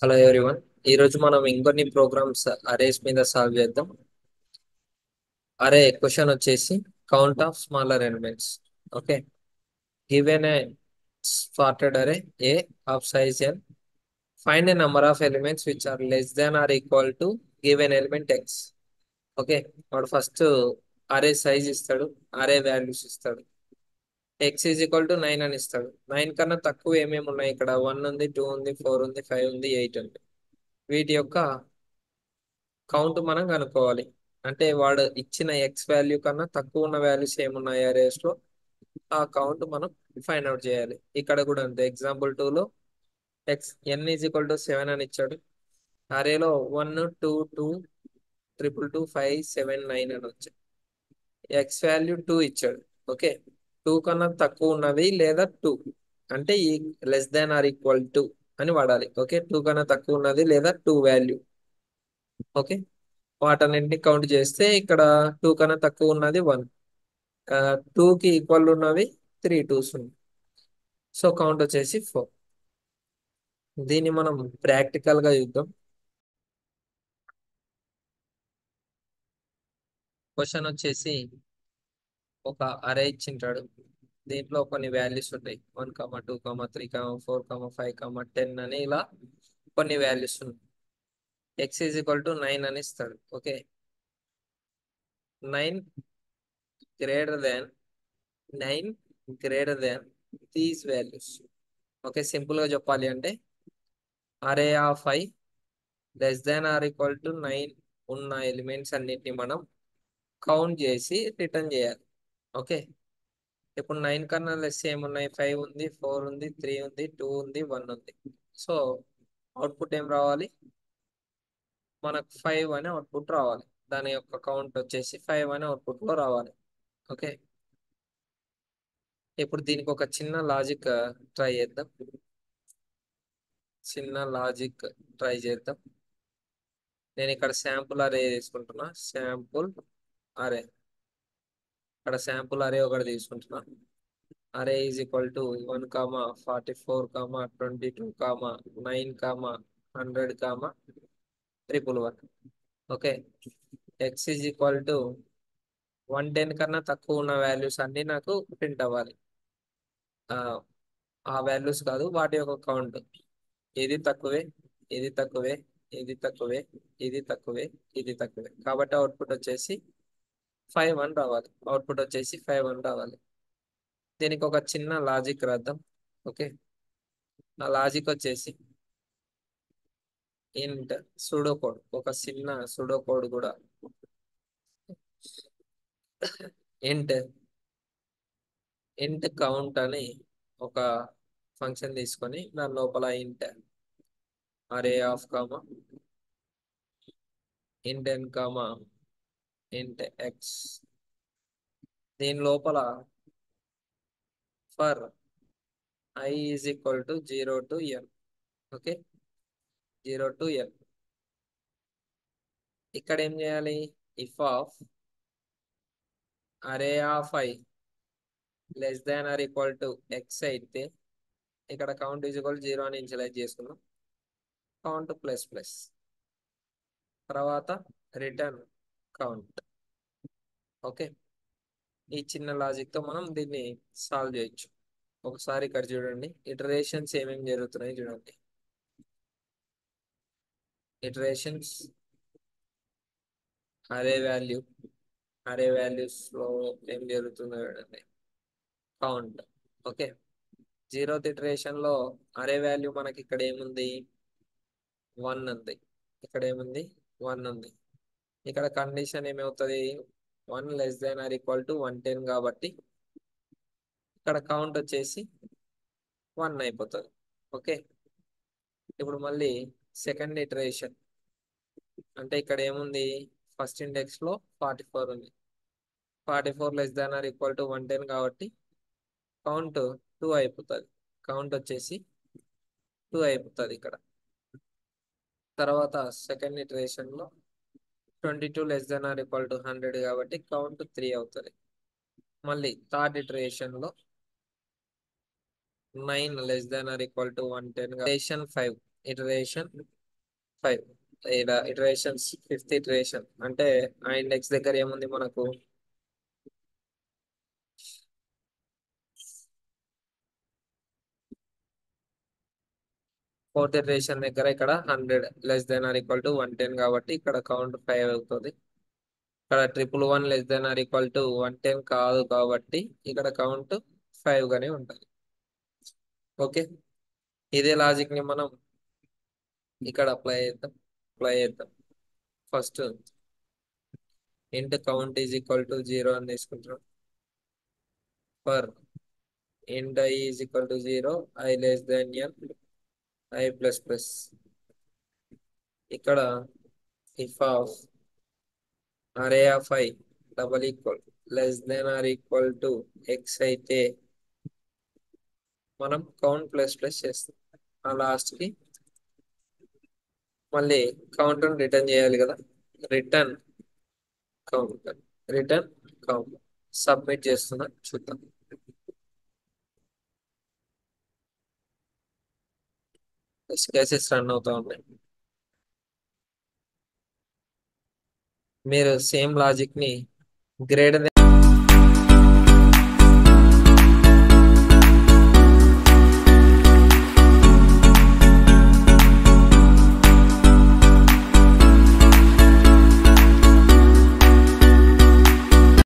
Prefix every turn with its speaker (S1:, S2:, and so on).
S1: Hello everyone. ఈరోజు మనం ఇంకొన్ని ప్రోగ్రామ్స్ అరేస్ మీద సాల్వ్ చేద్దాం. అరే క్వశ్చన్ వచ్చేసి count of smaller elements. Okay, given a sorted array A of size n, find a number of elements which are less than or equal to given element x. Okay, వాడు first array size ఇస్తాడు, array values ఇస్తాడు. X is equal to 9 అని ఇస్తాడు. 9 కన్నా తక్కువ ఏమేమి ఉన్నాయి ఇక్కడ? 1 ఉంది, 2 ఉంది, 4 ఉంది, 5 ఉంది, 8 ఉంది. వీటి యొక్క కౌంట్ మనం కనుక్కోవాలి. అంటే వాడు ఇచ్చిన ఎక్స్ వాల్యూ కన్నా తక్కువ ఉన్న వాల్యూస్ ఏమున్నాయి అరేస్ లో, ఆ కౌంట్ మనం ఫైండ్ అవుట్ చేయాలి. ఇక్కడ కూడా అంతే. ఎగ్జాంపుల్ 2 లో x n is equal to 7 అని ఇచ్చాడు. అరేలో 1, 2, 2, 2, 5, 7, 9 అని వచ్చాయి. ఎక్స్ వాల్యూ 2 ఇచ్చాడు. ఓకే, 2 కన్నా తక్కువ ఉన్నది లేదా 2 అంటే ఈ less than or equal to అని వాడాలి. ఓకే, 2 కన్నా తక్కువ ఉన్నది లేదా 2 వాల్యూ. ఓకే, వాటన్నింటిని కౌంట్ చేస్తే ఇక్కడ 2 కన్నా తక్కువ ఉన్నది 1, 2 కి ఈక్వల్ ఉన్నవి 3 2s ఉన్నాయి. సో కౌంట్ వచ్చేసి 4. దీన్ని మనం ప్రాక్టికల్ గా చూద్దాం. క్వశ్చన్ వచ్చేసి ఒక అరే ఇచ్చింటాడు. దీంట్లో కొన్ని వాల్యూస్ ఉంటాయి. 1, 2, 3, 4, 5, 10 అని ఇలా కొన్ని వాల్యూస్ ఉన్నాయి. ఎక్స్ ఈజ్ ఈక్వల్ టు 9 అని ఇస్తాడు. Okay, 9 greater than 9 greater than these values. Okay, simple గా చెప్పాలి అంటే అరే of I less than or equal to 9 ఉన్న ఎలిమెంట్స్ అన్నిటిని మనం కౌంట్ చేసి రిటర్న్ చేయాలి. ఓకే, ఇప్పుడు 9 కన్నా లెస్ ఏమున్నాయి? 5 ఉంది, 4 ఉంది, 3 ఉంది, 2 ఉంది, 1 ఉంది. సో అవుట్పుట్ ఏం రావాలి? మనకు 5 అని అవుట్పుట్ రావాలి. దాని యొక్క కౌంట్ వచ్చేసి 5 అని అవుట్పుట్ లో రావాలి. ఓకే, ఇప్పుడు దీనికి ఒక చిన్న లాజిక్ ట్రై చేద్దాం. నేను ఇక్కడ శాంపుల్ అరే తీసుకుంటున్నా. అరే శాంపుల్ అరే ఒకటి తీసుకుంటున్నా. అరే is equal to 1, 44, 22, 9, 100, 111. Okay, X is equal to 110 కన్నా తక్కువ ఉన్న వాల్యూస్ అన్ని నాకు ప్రింట్ అవ్వాలి. ఆ ఆ వాల్యూస్ కాదు, వాటి యొక్క కౌంట్. ఇది తక్కువే, ఇది తక్కువే, ఇది తక్కువే, ఇది తక్కువే, ఇది తక్కువే. కాబట్టి అవుట్పుట్ వచ్చేసి 5 అని రావాలి. దీనికి ఒక చిన్న లాజిక్ రాద్దాం. ఓకే, ఆ లాజిక్ వచ్చేసి ఇంట్ సూడో కోడ్, ఒక చిన్న సూడో కోడ్ కూడా. ఇంట్ ఇంట్ కౌంట్ అని ఒక ఫంక్షన్ తీసుకొని దాని లోపల ఇంట్ అరే ఆఫ్ ఇంట్ ఎన్ ఇంట్ ఎక్స్, దీని లోపల for I is equal to 0 to n. Okay, 0 to n. ఇక్కడ ఏం చేయాలి? If of array of I less than or equal to X అయితే ఇక్కడ కౌంట్ ఈజ్ ఈక్వల్ 0 అని ఇనిషియలైజ్ చేసుకున్నాం. కౌంట్ ప్లస్ ప్లస్, తర్వాత రిటర్న్ కౌంట్. ఓకే, ఈ చిన్న లాజిక్ తో మనం దీన్ని సాల్వ్ చేయొచ్చు. ఒకసారి ఇక్కడ చూడండి, ఇటరేషన్స్ ఏమేమి జరుగుతున్నాయి చూడండి. ఇటరేషన్స్ అరే వాల్యూ, అరే వాల్యూస్ లో ఏం జరుగుతుందో చూడండి. కౌంట్. ఓకే, 0th ఇటరేషన్ లో అరే వాల్యూ మనకి ఇక్కడ ఏముంది? 1 ఉంది. ఇక్కడ ఏముంది? 1 ఉంది. ఇక్కడ కండిషన్ ఏమవుతుంది? 1 less than or equal to 110 కాబట్టి ఇక్కడ కౌంట్ వచ్చేసి 1 అయిపోతుంది. ఓకే, ఇప్పుడు మళ్ళీ సెకండ్ ఇటరేషన్ అంటే ఇక్కడ ఏముంది? ఫస్ట్ ఇండెక్స్ లో 44 ఉంది. 44 less than or equal to 110 కాబట్టి కౌంట్ 2 అయిపోతుంది. కౌంట్ వచ్చేసి 2 అయిపోతుంది ఇక్కడ. తర్వాత సెకండ్ ఇటరేషన్ లో 22 less than or equal to 100 కాబట్టి కౌంట్ 3 అవుతుంది. మళ్ళీ థర్డ్ ఇటరేషన్ లో 9 less than or equal to 110 iteration 5. Iteration 5. ఇలా ఇటరేషన్స్ ఫిఫ్త్ ఇటరేషన్ అంటే ఆ ఇండెక్స్ దగ్గర ఏముంది మనకు? ఫోర్త్ ఇటరేషన్ దగ్గర ఇక్కడ 100 < 110 కాబట్టి ఇక్కడ కౌంట్ 5 అవుతుంది. ఇక్కడ 111 < 110 కాదు కాబట్టి ఇక్కడ కౌంట్ 5 గానే ఉంటుంది. ఓకే, ఇదే లాజిక్ ని మనం ఇక్కడ అప్లై చేద్దాం. ఫస్ట్ ఇంట్ కౌంట్ ఈజ్ ఈక్వల్ టు 0 అని తీసుకుంటాం. For int I is equal to 0, I less than n, I plus plus. ఇక్కడ if of array of I double equal less than or equal to x అయితే మనం count plus plus చేస్తాం. ఆ last కి మళ్ళీ count return చేయాలి కదా. Return count, return count. Submit చేస్తున్నా, చూద్దాం. కేసెస్ రన్ అవుతా ఉన్నాయి. మీరు సేమ్ లాజిక్ ని గ్రేటర్